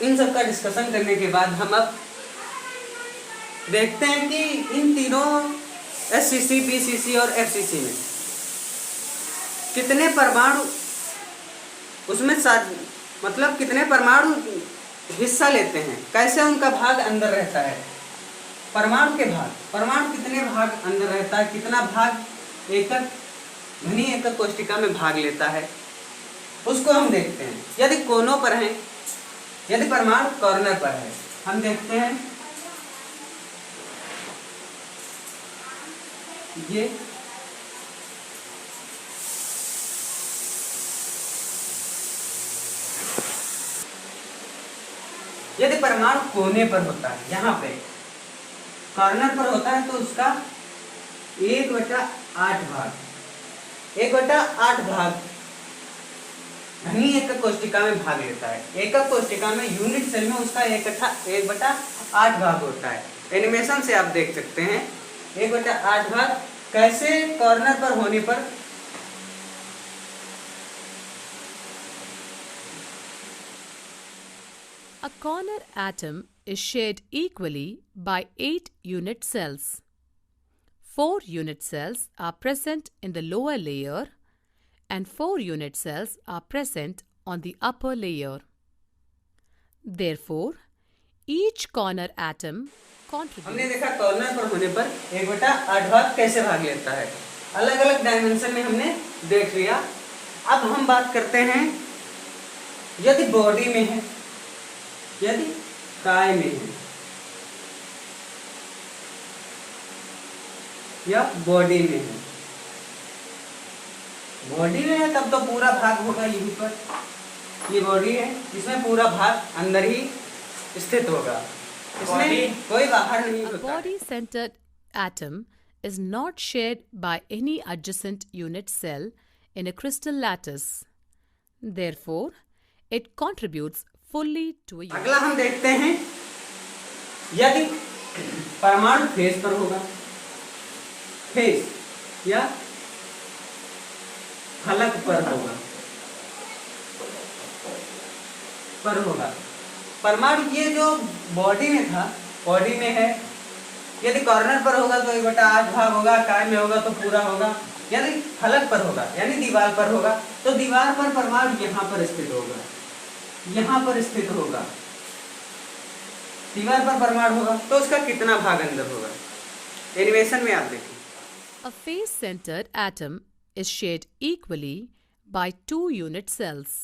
इन सब का डिस्कशन करने के बाद हम अब देखते हैं कि इन तीनों एससीसी, पीसीसी और एफसीसी में कितने परमाणु उसमें मतलब कितने परमाणु हिस्सा लेते हैं, कैसे उनका भाग अंदर रहता है। परमाणु के भाग, परमाणु कितने भाग अंदर रहता है, कितना भाग एकक घनी एकक कोशिका में भाग लेता है, उसको हम देखते हैं। यदि कोनों पर हैं, यदि परमाणु कॉर्नर पर है, हम देखते हैं ये यदि परमाणु कोने पर होता है, यहाँ पे कॉर्नर पर होता है, तो उसका 1/8 भाग, 1/8 भाग घनी एकक कोशिका में भाग लेता है। एकक कोशिका में यूनिट सेल में उसका 1/8 भाग होता है। एनिमेशन से आप देख सकते हैं 1/8 भाग कैसे कॉर्नर पर होने पर A corner atom is shared equally by 8 unit cells. 4 unit cells are present in the lower layer and 4 unit cells are present on the upper layer. Therefore, each corner atom contributes. हमने देखा corner पर होने पर 1/8 भाग कैसे भाग लेता है, अलग अलग डायमेंशन में हमने देख लिया। अब हम बात करते हैं यदि बॉडी में है, यदि काय में है या बॉडी में है। बॉडी में है तब तो पूरा भाग होगा यहीं पर, ये बॉडी है, इसमें पूरा भाग अंदर ही स्थित होगा, इसमें कोई बाहर नहीं होता। A body-centered atom is not shared by any adjacent unit cell in a crystal lattice. Therefore, it contributes fully to a unit. अगला हम देखते हैं यदि परमाणु फेस पर होगा, फेस या फलक पर होगा, परमाणु ये जो बॉडी में था, बॉडी में है, यदि कॉर्नर पर होगा तो 1/8 भाग होगा, काय में होगा तो पूरा होगा। यदि फलक पर होगा यानी दीवार पर होगा तो दीवार पर परमाणु यहाँ पर स्थित होगा, यहाँ पर स्थित होगा। दीवार पर परमाणु होगा तो उसका कितना भाग अंदर होगा, एनिमेशन में आप देखिए। A face-centered atom is shared equally by 2 unit cells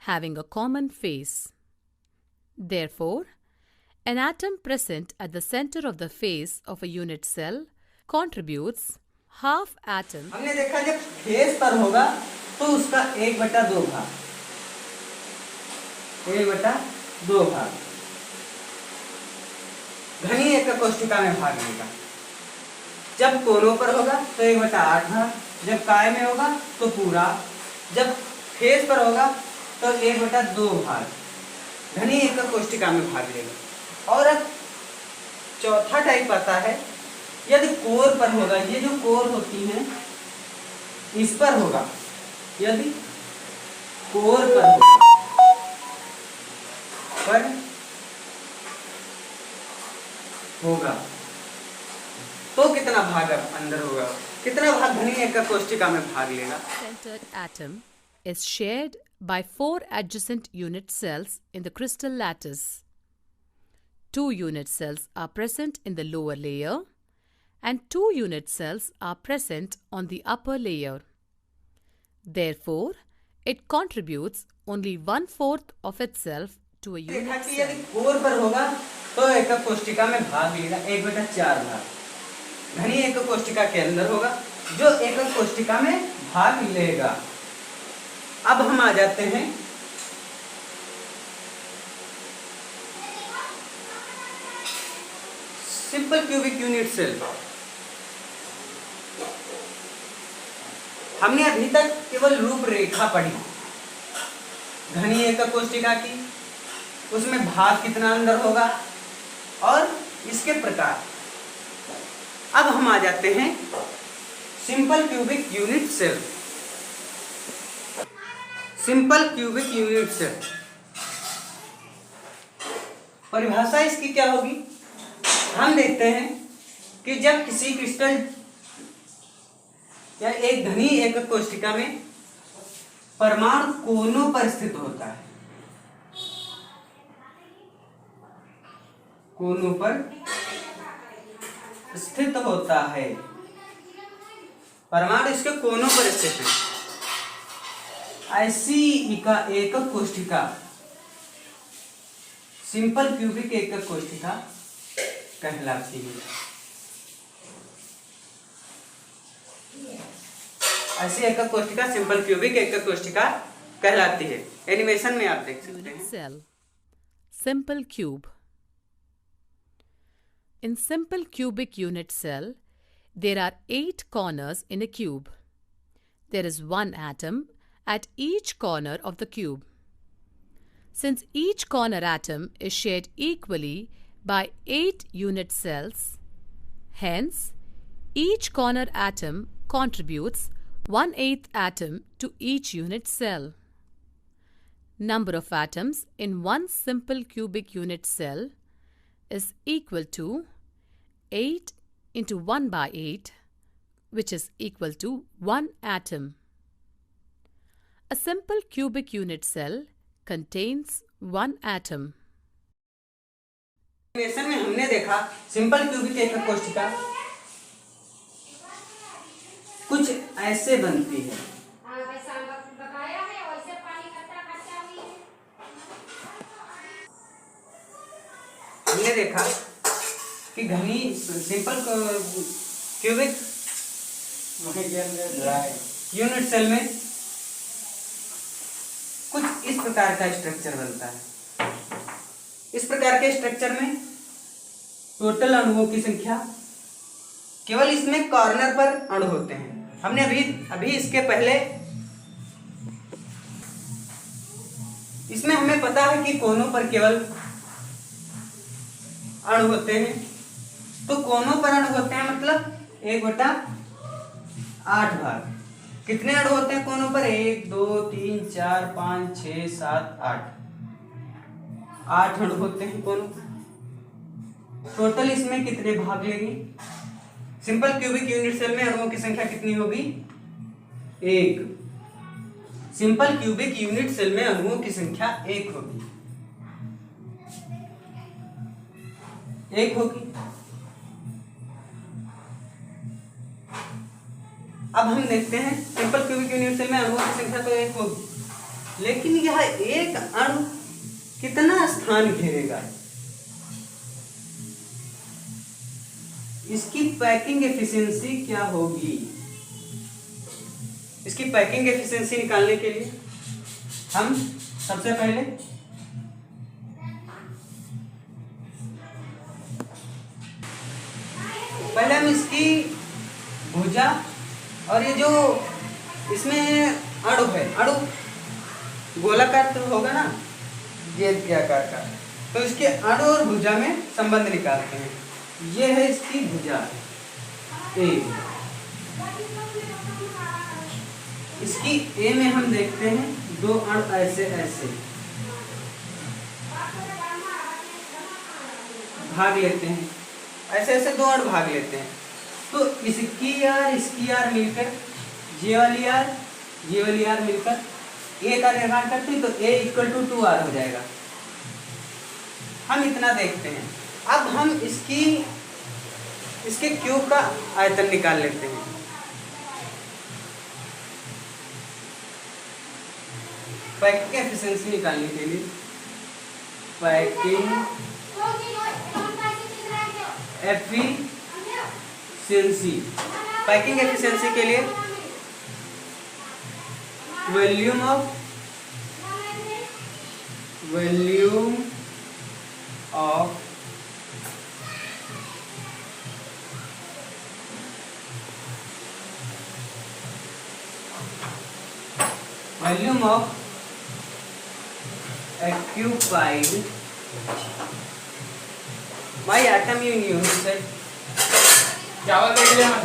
having a common face. Therefore, an atom present at the center of the face of a unit cell contributes half atom. हमने देखा जब face पर होगा तो उसका 1/2 भाग, 1/2 भाग घनी एकक कोशिका में भाग लेगा। जब कोनों पर होगा तो 1/8 भाग, जब काय में होगा तो पूरा, जब फेस पर होगा तो 1/2 भाग घनी एकक कोशिका में भाग लेगा। और अब चौथा टाइप आता है यदि कोर पर होगा, ये जो कोर होती है इस पर होगा, यदि कोर पर होगा तो कितना भाग अंदर होगा, कितना भाग घनी एकक कोशिका में भाग लेगा। Centered atom is shared by 4 adjacent unit cells in the crystal lattice. 2 unit cells are present in the lower layer and 2 unit cells are present on the upper layer. Therefore, it contributes only 1/4 of itself to a unit cell. यदि core पर होगा तो एकक कोशिका में भाग लेगा 1/4 भाग घनी एकक कोशिका के अंदर होगा, जो एकक कोशिका में भाग लेगा। अब हम आ जाते हैं सिंपल क्यूबिक यूनिट सेल। हमने अभी तक केवल रूपरेखा पढ़ी घनी एकक कोशिका की, उसमें भाग कितना अंदर होगा और इसके प्रकार। अब हम आ जाते हैं simple cubic unit cell. Simple cubic unit cell परिभाषा इसकी क्या होगी, हम देखते हैं कि जब किसी क्रिस्टल या एक घनी एकक कोशिका में परमाणु कोनों पर स्थित होता है, कोनों पर स्थित होता है, परमाणु इसके कोनों पर स्थित है, ऐसी एकक कोशिका सिंपल क्यूबिक एकक कोशिका कहलाती है। ऐसी एकक कोशिका सिंपल क्यूबिक एकक कोशिका कहलाती है। एनिमेशन में आप देख सकते हैं। Cell. Simple cube. In simple cubic unit cell, there are 8 corners in a cube. There is one atom at each corner of the cube. Since each corner atom is shared equally by 8 unit cells, hence each corner atom contributes 1/8 atom to each unit cell. Number of atoms in one simple cubic unit cell is equal to 8 into 1 by 8, which is equal to 1 atom. A simple cubic unit cell contains 1 atom. Animation में हमने देखा simple cubic एकक कोशिका कुछ ऐसे बनती है। हमने देखा कि घनी सिंपल क्यूबिक यूनिट सेल में कुछ इस प्रकार का स्ट्रक्चर बनता है। इस प्रकार के स्ट्रक्चर में टोटल अणुओं की संख्या, केवल इसमें कॉर्नर पर अणु होते हैं। हमने अभी इसके पहले इसमें हमें पता है कि कोनों पर केवल अणु होते हैं। तो कोनों पर अणु होते हैं मतलब 1/8 भाग। कितने अणु होते हैं कोनों पर? 1 2 3 4 5 6 7 8 8 अणु होते हैं कोनों पर। टोटल इसमें कितने भाग लेंगे? सिंपल क्यूबिक यूनिट सेल में अणुओं की संख्या कितनी होगी? 1। सिंपल क्यूबिक यूनिट सेल में अणुओं की संख्या 1 होगी, 1 होगी। अब हम देखते हैं सिंपल क्यूबिक यूनिट सेल में अणुओं की संख्या तो 1 होगी, लेकिन यह एक अणु कितना स्थान घेरेगा? इसकी पैकिंग एफिशिएंसी क्या होगी? इसकी पैकिंग एफिशिएंसी निकालने के लिए हम सबसे पहले हम इसकी भुजा और ये जो इसमें अणु है, अणु गोलाकार तो होगा ना, गेंद के आकार का, तो इसके अणु और भुजा में संबंध निकालते हैं। ये है इसकी भुजा ए। इसकी ए में हम देखते हैं 2 अणु ऐसे ऐसे भाग लेते हैं, ऐसे ऐसे 2 अणु भाग लेते हैं। तो इसकी यार मिलकर ये वाली यार मिलकर ए का निर्माण करते हैं, तो ए इक्वल टू 2r हो जाएगा। हम इतना देखते हैं। अब हम इसके क्यूब का आयतन निकाल लेते हैं। पैकिंग एफिशिएंसी निकालने के लिए पैकिंग एफिशिएंसी के लिए volume of occupied by atom in unit cell,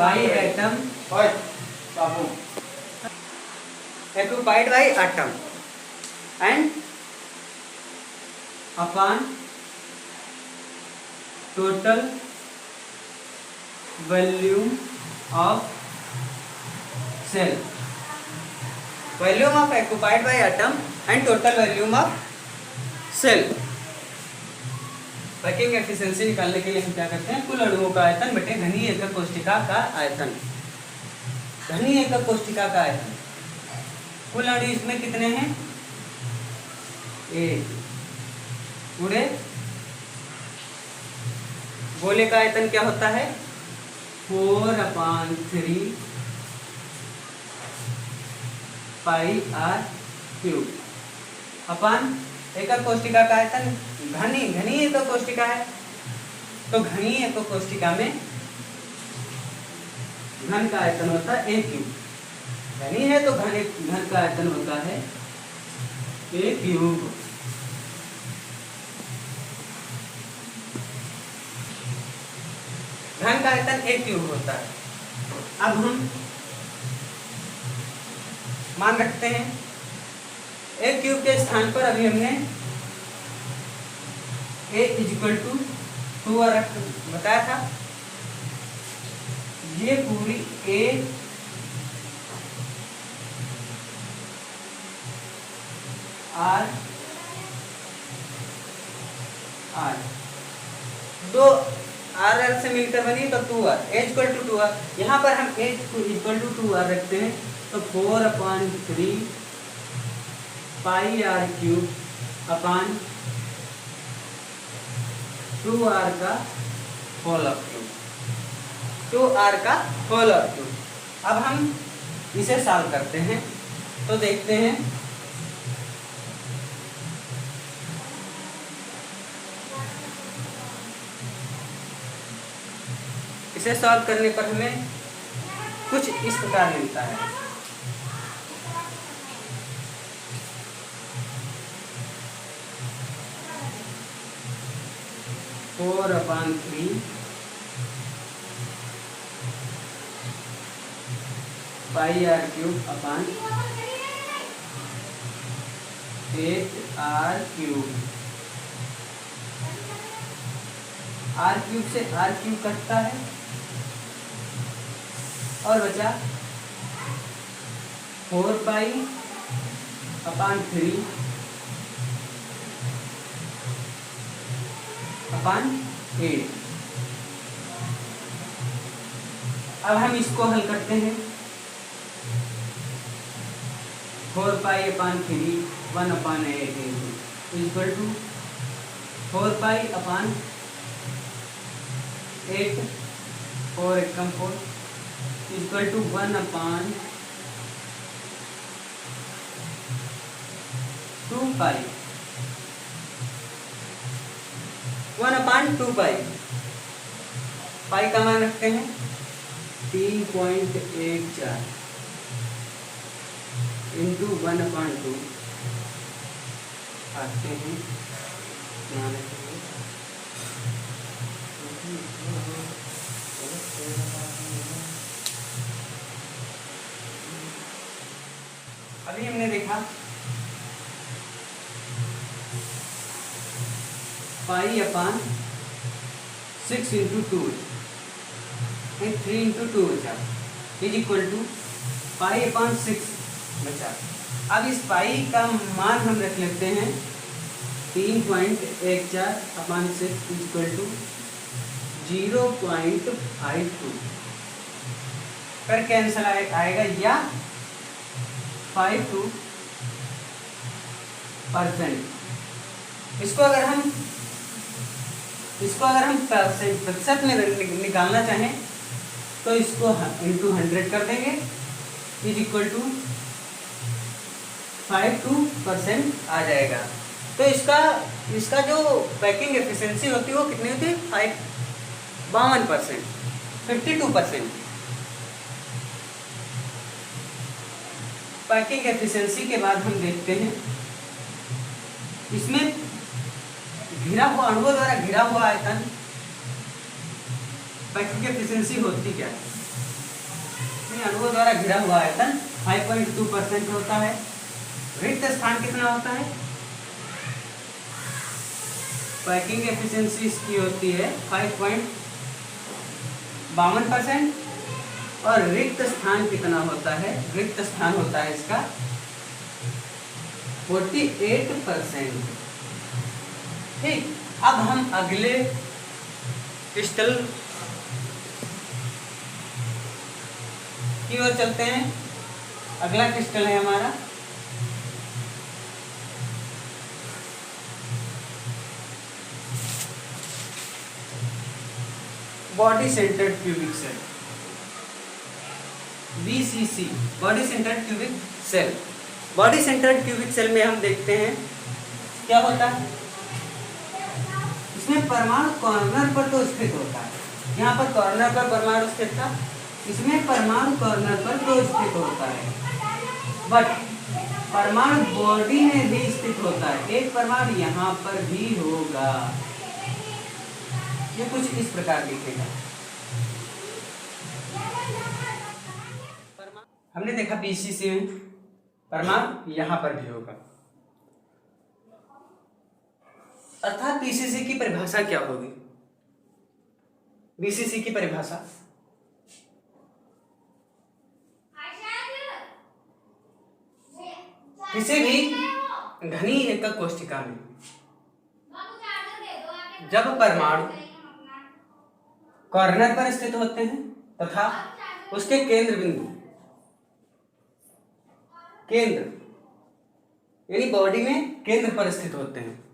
by atom occupied by atom and upon total volume of cell, volume of occupied by atom and total volume of cell. Packing efficiency निकालने के लिए हम क्या करते हैं, कुल अणुओं का आयतन बटे घनीय एकक कोशिका का आयतन। घनीय एकक कोशिका का आयतन, कुल अणु इसमें कितने हैं, एक, पूरे गोले का आयतन क्या होता है, 4/3 पाई आर क्यूब अपन एकक कोशिका का आयतन। घनीय एकक कोशिका है तो घनीय एकक कोशिका में घन का आयतन होता है एक क्यूब। घनी है तो घन का आयतन होता है एक क्यूब। घन का आयतन एक क्यूब होता है। अब हम मान रखते हैं एक क्यूब के स्थान पर अभी हमने a = 2 बताया था। ये पूरी a r दो r से मिलकर बनी तो 2r, a = 2r। यहाँ पर हम a = 2r रखते हैं तो 4/3 पाई आर क्यूब अपान 2r का होल ऑफ क्यूब, 2r का होल ऑफ क्यूब। अब हम इसे सॉल्व करते हैं तो देखते हैं इसे सॉल्व करने पर हमें कुछ इस प्रकार मिलता है। Four upon 3 pi r cube upon 8r cube. R cube से आर क्यूब कटता है और बचा 4 पाई अपान 3 अपान 8। अब हम इसको हल करते हैं। 4 पाई अपान 3 1/8 equal to 4 pi upon 8 4 Ekam 4 equal to 1/2 पाई 1/2 पाई। पाई का मान रखते हैं 3.14 इंटू 1/2 आते हैं ध्यान रखिए। अभी हमने देखा पाई अपान 6 इंटू 2 3 इंटू 2 बचा इज इक्वल टू पाई अपान 6 बचा। अब इस पाई का मान हम रख लेते हैं 3.14 अपान 6 इज इक्वल टू 0.52 कर कैंसल आएगा या 52%। इसको अगर हम प्रतिशत में निकालना चाहें तो इसको इंटू 100 कर देंगे इज इक्वल टू 52% आ जाएगा। तो इसका जो पैकिंग एफिशिएंसी होती है वो कितनी होती है 52%, 52%। पैकिंग एफिशिएंसी के बाद हम देखते हैं इसमें घिरा हुआ अणुओं द्वारा घिरा हुआ आयतन पैकिंग एफिशिएंसी होती क्या है। अणुओं द्वारा घिरा हुआ आयतन 5.2% होता है। रिक्त स्थान कितना होता है पैकिंग एफिशिएंसी इसकी होती है 5.52% और रिक्त स्थान कितना होता है? रिक्त स्थान होता है इसका 48%। ठीक, अब हम अगले क्रिस्टल की ओर चलते हैं। अगला क्रिस्टल है हमारा body centred cubic cell, BCC, body centred cubic cell. Body centred cubic cell में हम देखते हैं क्या होता है, इसमें परमाणु कॉर्नर पर तो स्थित होता है। यहाँ पर कॉर्नर पर परमाणु स्थित था, इसमें परमाणु कॉर्नर पर तो स्थित होता है, बट परमाणु बॉडी में भी स्थित होता है। एक परमाणु यहाँ पर भी होगा, ये कुछ इस प्रकार दिखेगा। हमने देखा BCC में परमाणु यहाँ पर भी होगा, अर्थात BCC की परिभाषा क्या होगी? BCC की परिभाषा किसी भी घनी एकक कोशिका में जब परमाणु कॉर्नर पर स्थित होते हैं तथा उसके केंद्र बिंदु, केंद्र यानी बॉडी में केंद्र पर स्थित होते हैं,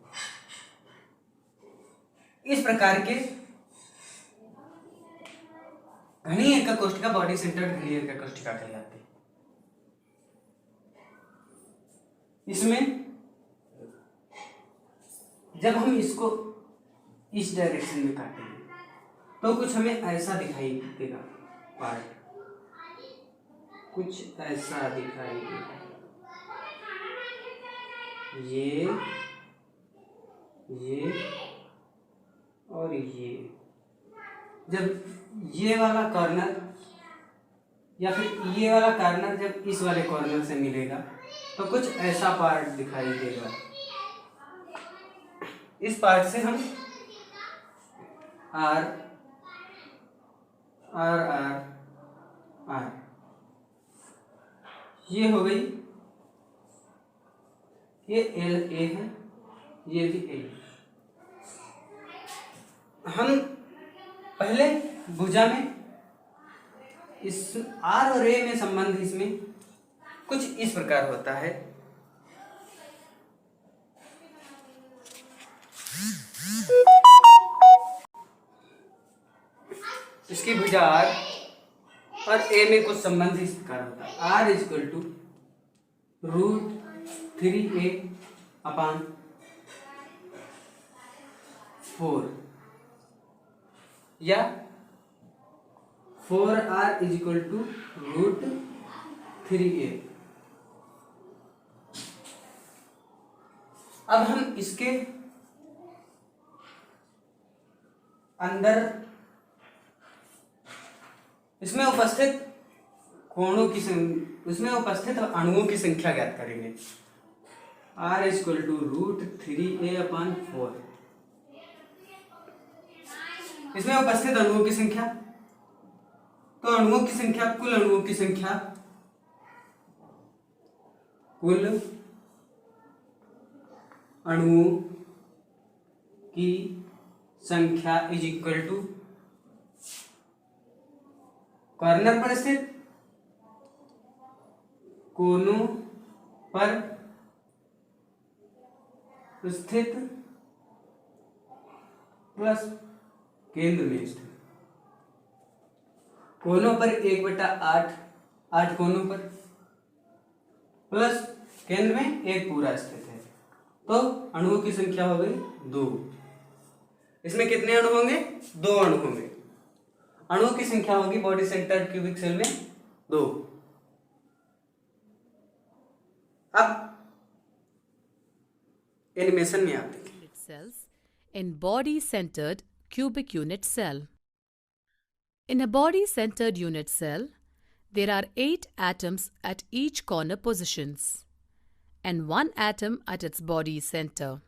इस प्रकार के घनी एकक कोशिका बॉडी सेंटर्ड घनी एकक कोशिका कहलाती है। इसमें जब हम इसको इस डायरेक्शन में काटेंगे तो कुछ हमें ऐसा दिखाई देगा, पार्ट कुछ ऐसा दिखाई देगा, ये और ये। जब ये वाला कॉर्नर या फिर ये वाला कॉर्नर जब इस वाले कॉर्नर से मिलेगा तो कुछ ऐसा पार्ट दिखाई देगा। इस पार्ट से हम आर आर आर आर, ये हो गई, ये एल ए है, ये भी ए। हम पहले भुजा में इस आर और ए में संबंध इसमें कुछ इस प्रकार होता है। इसकी भुजा आर और ए में कुछ संबंध इस प्रकार होता है। आर इक्वल टू √3a/4 या 4r इक्वल टू √3a। अब हम इसके अंदर इसमें उपस्थित कोणों की इसमें उपस्थित अणुओं की संख्या ज्ञात करेंगे। r इक्वल टू √3a/4, इसमें उपस्थित अणुओं की संख्या, तो अणुओं की संख्या, कुल अणुओं की संख्या, कुल अणुओं की संख्या इज इक्वल टू कॉर्नर पर स्थित कोनों पर स्थित प्लस केंद्र में स्थित। कोनों पर 1/8, 8 कोनों पर प्लस केंद्र में एक पूरा स्थित है, तो अणुओं की संख्या हो गई 2। इसमें कितने अणु होंगे? 2 अणु होंगे। अणुओं की संख्या होगी बॉडी सेंटर्ड क्यूबिक सेल में 2। अब एनिमेशन में आते हैं। Cells in body-centered cubic unit cell. In a body-centered unit cell, there are 8 atoms at each corner positions and 1 atom at its body center.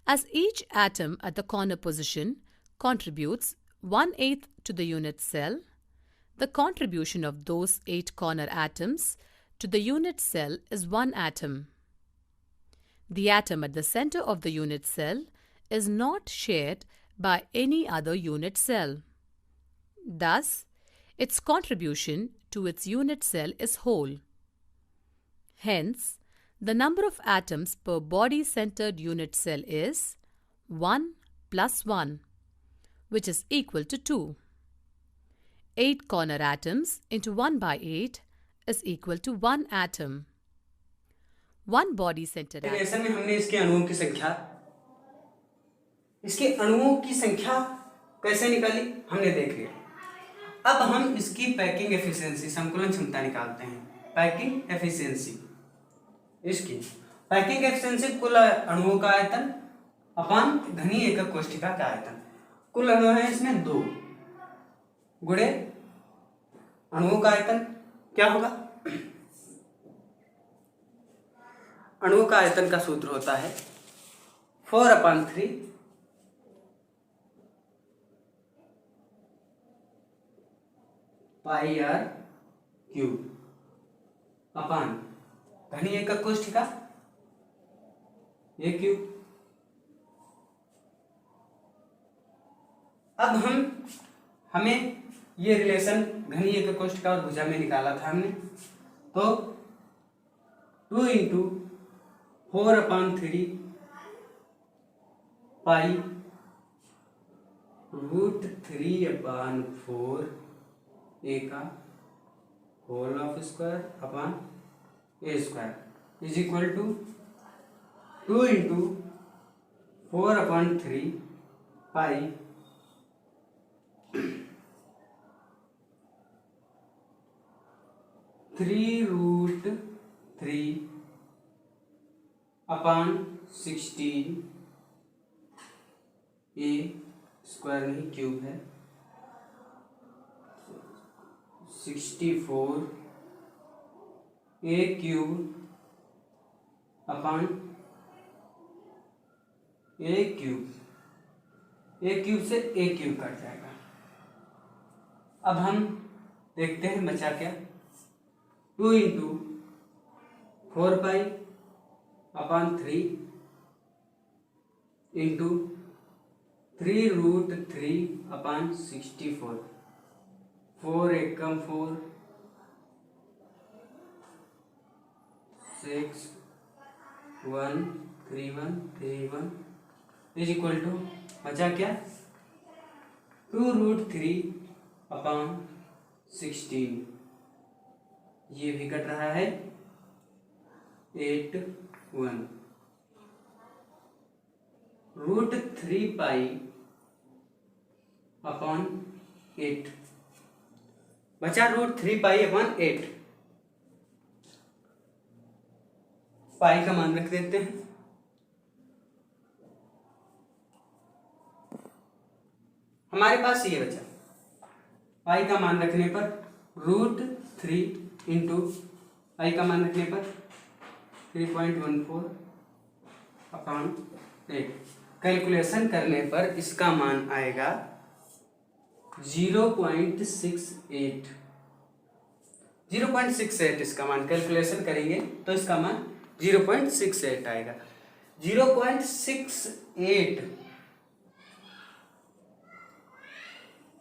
As each atom at the corner position contributes 1/8 to the unit cell, the contribution of those 8 corner atoms to the unit cell is 1 atom. The atom at the center of the unit cell is not shared by any other unit cell. Thus, its contribution to its unit cell is whole. Hence, the number of atoms per body-centered unit cell is 1 plus 1, which is equal to 2. 8 corner atoms into 1 by 8 is equal to 1 atom. One body-centered atom. Relation में हमने इसके अणुओं की संख्या कैसे निकाली हमने देख लिया। अब हम इसकी पैकिंग एफिशिएंसी, संकुलन क्षमता निकालते हैं। पैकिंग एफिशिएंसी, इसकी पैकिंग एफिशिएंसी कुल अणुओं का आयतन अपान घनीय एकक कोष्ठिका का आयतन। कुल अणु है इसमें 2 गुणे अणुओं का आयतन क्या होगा? अणुओं का आयतन का सूत्र होता है 4/3 पाई आर क्यूब अपान घनीय एकक कोष्ठिका ए क्यूब। अब हमें ये रिलेशन घनीय एकक कोष्ठिका और भुजा में निकाला था हमने, तो 2 × 4/3 पाई √3/4 ए का whole of square upon a square is equal to 2 × 4/3 pi (3√3/16 a square नहीं क्यूब है 64 a cube upon a cube. A cube से ए क्यूब कट जाएगा। अब हम देखते हैं बचा क्या। 2 × 4π/3 into 3√3/64 4 Ekam 4 6 1 3 1 3 1 is equal to बचा क्या 2√3/16 ये भी कट रहा है 8 1 √3π/8 बचा √3π/8 पाई का मान रख देते हैं। हमारे पास ये बचा पाई का मान रखने पर √3 इंटू आई का मान रखने पर 3.14/8 कैलकुलेशन करने पर इसका मान आएगा 0.68 इसका मान कैलकुलेशन करेंगे तो इसका मान 0.68 आएगा। 0.68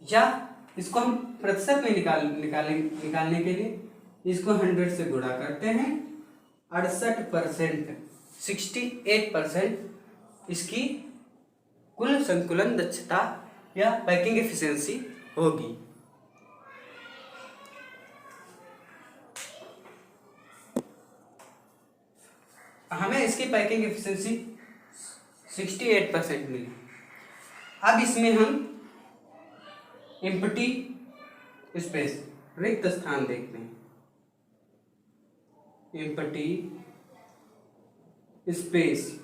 या इसको हम प्रतिशत में निकालने के लिए इसको 100 से गुणा करते हैं। 68% 68% इसकी कुल संकुलन दक्षता या पैकिंग एफिशिएंसी होगी। हमें इसकी पैकिंग एफिशिएंसी 68% मिली। अब इसमें हम एम्प्टी स्पेस रिक्त स्थान देखते हैं। एम्प्टी स्पेस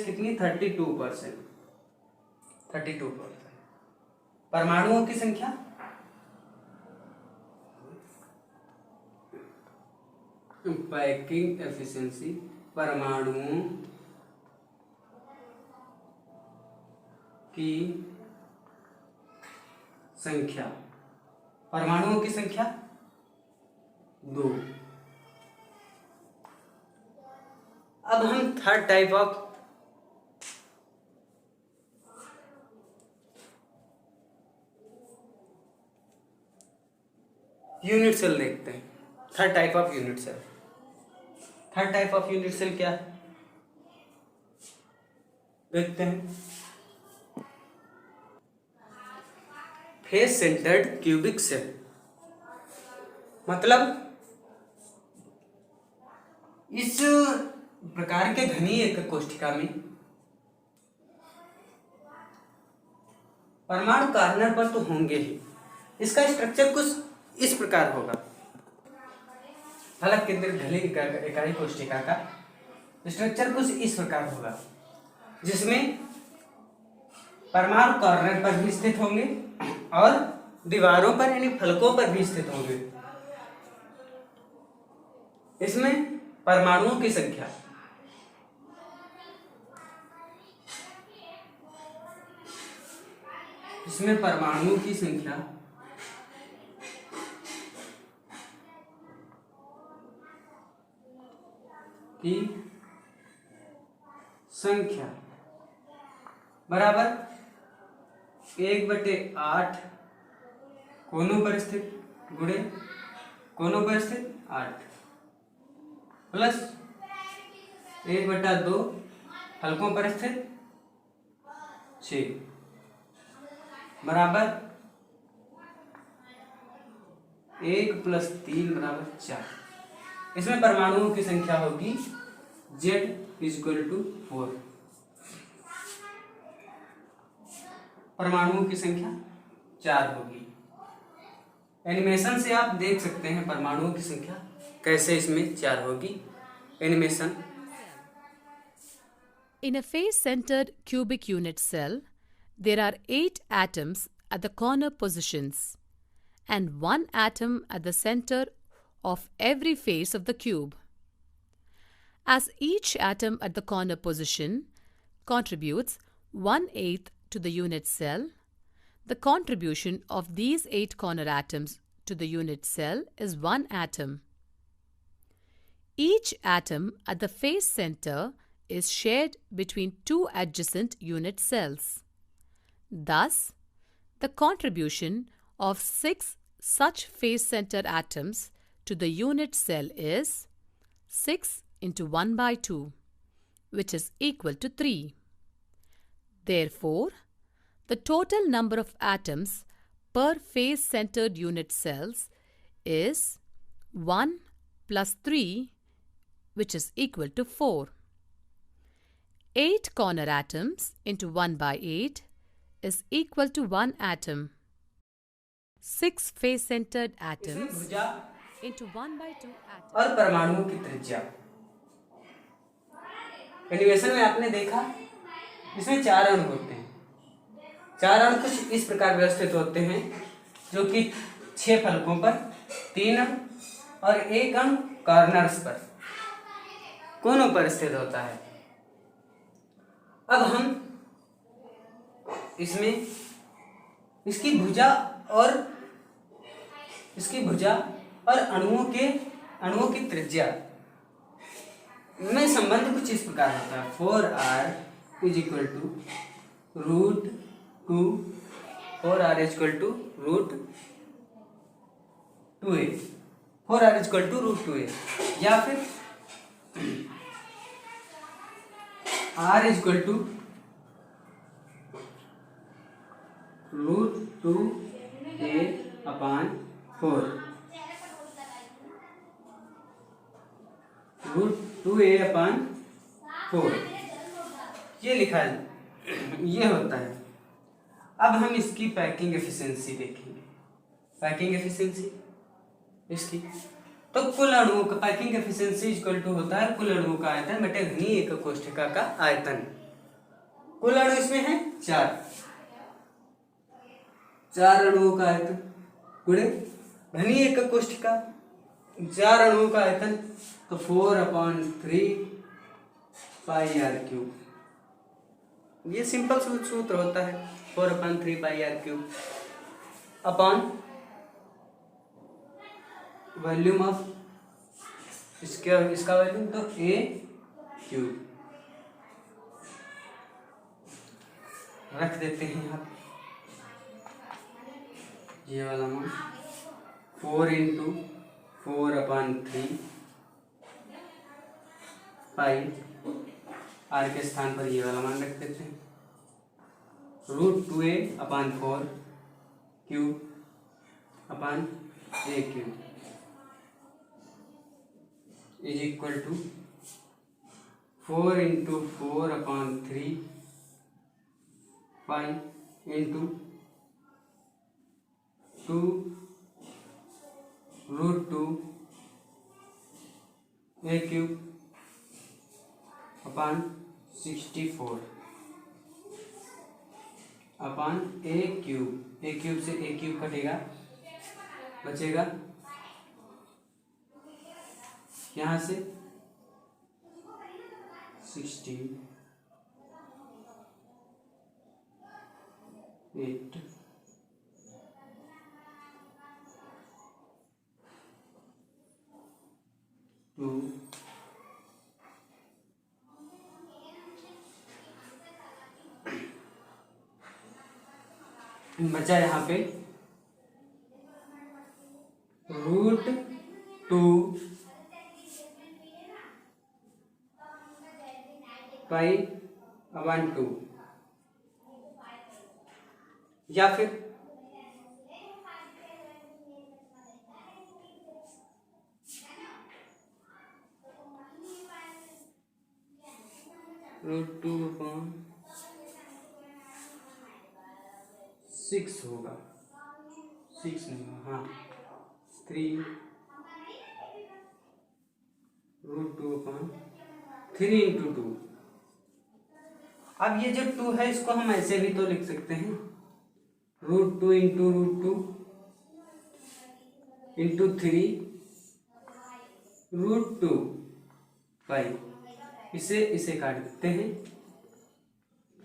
कितनी 32%। परमाणुओं की संख्या पैकिंग एफिशिएंसी परमाणुओं की संख्या, परमाणुओं की संख्या 2। अब हम third type of unit cell देखते हैं। Third type of unit cell, third type of unit cell क्या है देखते हैं। फेस सेंटर्ड क्यूबिक सेल, मतलब इस प्रकार के घनीय एकक कोशिका में परमाणु कॉर्नर पर तो होंगे ही। इसका स्ट्रक्चर कुछ इस प्रकार होगा। फलक केंद्र घनी इकाई कोशिका का स्ट्रक्चर कुछ इस प्रकार होगा, जिसमें परमाणु कॉर्नर पर भी स्थित होंगे और दीवारों पर यानी फलकों पर भी स्थित होंगे। इसमें परमाणुओं की संख्या बराबर 1/8 कोनों पर स्थित गुणे कोनों पर स्थित 8 प्लस 1/2 फलकों पर स्थित 6 बराबर 1 + 3 = 4। इसमें परमाणुओं की संख्या होगी Z = 4। परमाणुओं की संख्या 4 होगी। एनिमेशन से आप देख सकते हैं परमाणुओं की संख्या कैसे इसमें 4 होगी। Animation. In a face-centered cubic unit cell, there are 8 atoms at the corner positions and 1 atom at the center of every face of the cube. As each atom at the corner position contributes 1/8 to the unit cell, the contribution of these 8 corner atoms to the unit cell is 1 atom. Each atom at the face center is shared between 2 adjacent unit cells. Thus, the contribution of 6 such face center atoms to the unit cell is 6 × 1/2, which is equal to 3. Therefore, the total number of atoms per face-centered unit cells is 1 + 3, which is equal to 4. 8 corner atoms into 1/8 is equal to 1 atom. 6 face-centered atoms भुजा into 1/2 atoms. और परमाणुओं की त्रिज्या। Animation में आपने देखा इसमें 4 अणु होते हैं। 4 अणु कुछ इस प्रकार व्यवस्थित होते हैं, जो कि 6 फलकों पर 3 अणु और 1 अणु कॉर्नर्स पर कोनों पर स्थित होता है। अब हम इसमें इसकी भुजा और अणुओं की त्रिज्या में संबंध कुछ इस प्रकार होता है। 4r = √2a या फिर r = √2a/4 ये लिखा है, ये होता है। अब हम इसकी पैकिंग एफिशिएंसी देखेंगे। पैकिंग एफिशिएंसी इसकी तो कुल अणुओं का पैकिंग एफिशिएंसी इक्वल टू होता है कुल अणुओं का आयतन बटे घनी एकक कोशिका का आयतन। कुल अणु इसमें है 4 अणुओं का आयतन गुणे घनी एकक कोशिका 4 अणुओं का आयतन तो 4/3 πr³ ये सिंपल सूत्र होता है 4/3πr³ अपॉन वॉल्यूम ऑफ इसका वॉल्यूम तो A³ रख देते हैं यहाँ पे। ये वाला मान 4 × 4/3 पाई r के स्थान पर ये वाला मान रख देते हैं √2a/4³ upon A³ is equal to 4 × 4/3 pi into 2√2a³ upon 64 upon A³ से A³ कटेगा, बचेगा यहाँ से 16 8 2 बचा यहाँ पे √2 π/2 या फिर √2/6 होगा, 6 नहीं, हाँ 3 √2/3 × 2। अब ये जो 2 है इसको हम ऐसे भी तो लिख सकते हैं √2 × √2 × 3 √2 पाई, इसे काट देते हैं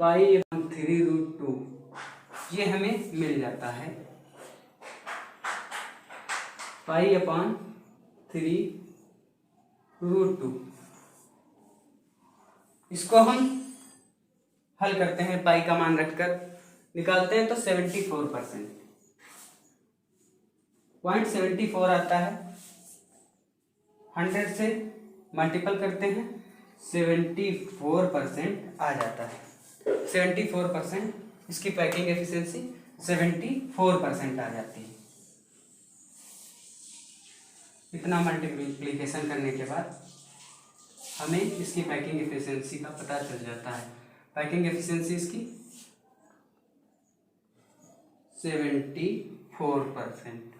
π/3√2 ये हमें मिल जाता है π/3√2। इसको हम हल करते हैं, पाई का मान रखकर निकालते हैं तो 74%, 0.74 आता है। 100 से मल्टीपल करते हैं 74% आ जाता है। 74% इसकी पैकिंग एफिशिएंसी 74% आ जाती है। इतना मल्टीप्लिकेशन करने के बाद हमें इसकी पैकिंग एफिशिएंसी का पता चल जाता है। पैकिंग एफिशिएंसी इसकी 74%।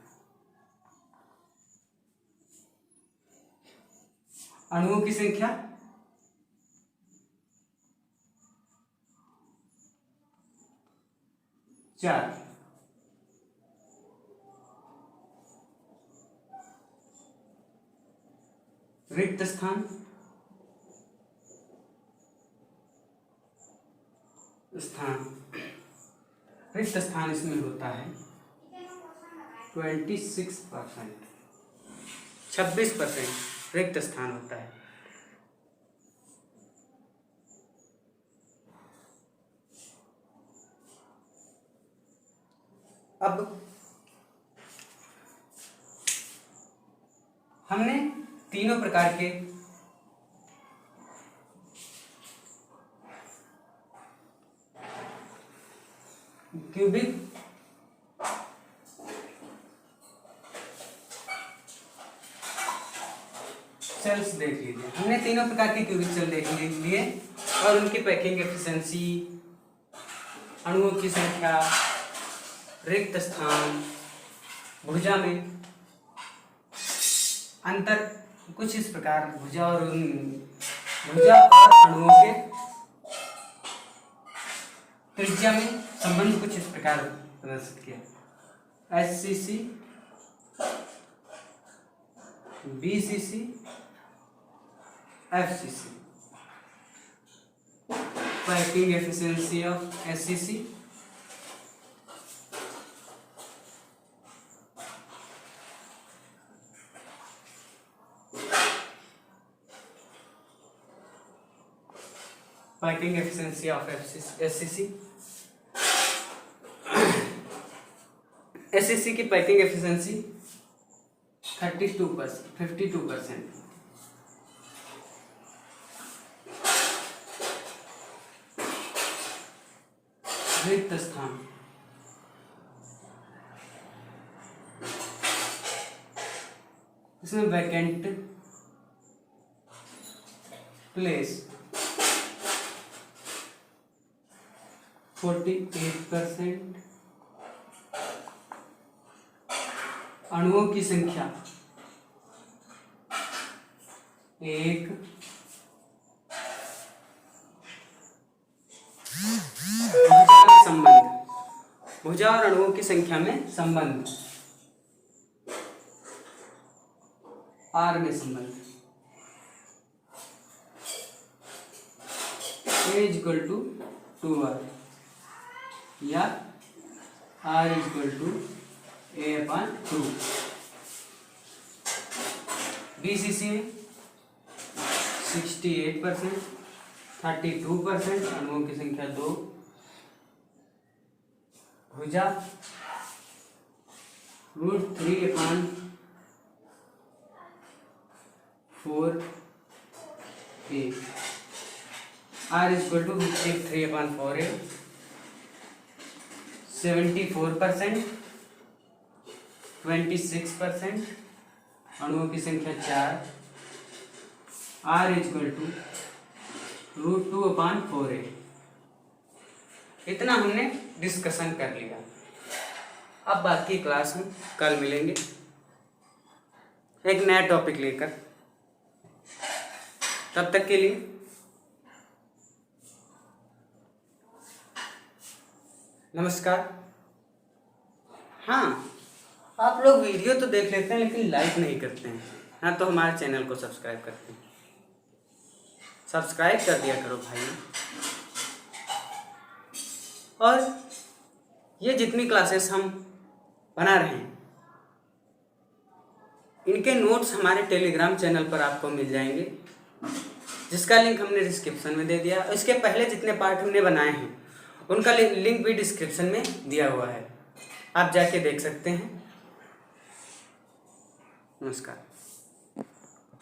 अणुओं की संख्या 4। रिक्त स्थान रिक्त स्थान इसमें होता है 26%, 26% रिक्त स्थान होता है। अब हमने तीनों प्रकार के क्यूबिक सेल्स देख लीजिए। हमने तीनों प्रकार के क्यूबिक सेल देख लिए और उनकी पैकिंग एफिशिएंसी, अणुओं की संख्या, रिक्त स्थान, भुजा में अंतर कुछ इस प्रकार, भुजा और अणुओं के त्रिज्या में संबंध कुछ इस प्रकार प्रदर्शित किया। HCC, BCC, FCC piping efficiency of SCC, piping efficiency of SCC. SCC की पाइपिंग एफिशिएंसी 52%। रिक्त स्थान, इसमें वैकेंट प्लेस 48%। अणुओं की संख्या 1। संबंध, भुजा और अणुओं की संख्या में संबंध, आर में संबंध, A = 2R या R = A/2। BCC में 68%, 32%, अणुओं की संख्या 2। भुजा √3/4A, R = 3/4A, 74%, 26%, अणुओं की संख्या 4, R = √2/4A। इतना हमने डिस्कशन कर लिया। अब बाकी क्लास हम कल मिलेंगे एक नया टॉपिक लेकर। तब तक के लिए नमस्कार। हाँ, आप लोग वीडियो तो देख लेते हैं लेकिन लाइक नहीं करते हैं। हाँ, तो हमारे चैनल को सब्सक्राइब करते हैं। सब्सक्राइब कर दिया करो भाई। और ये जितनी क्लासेस हम बना रहे हैं इनके नोट्स हमारे टेलीग्राम चैनल पर आपको मिल जाएंगे, जिसका लिंक हमने डिस्क्रिप्शन में दे दिया। इसके पहले जितने पार्ट हमने बनाए हैं उनका लिंक भी डिस्क्रिप्शन में दिया हुआ है, आप जाके देख सकते हैं। नमस्कार।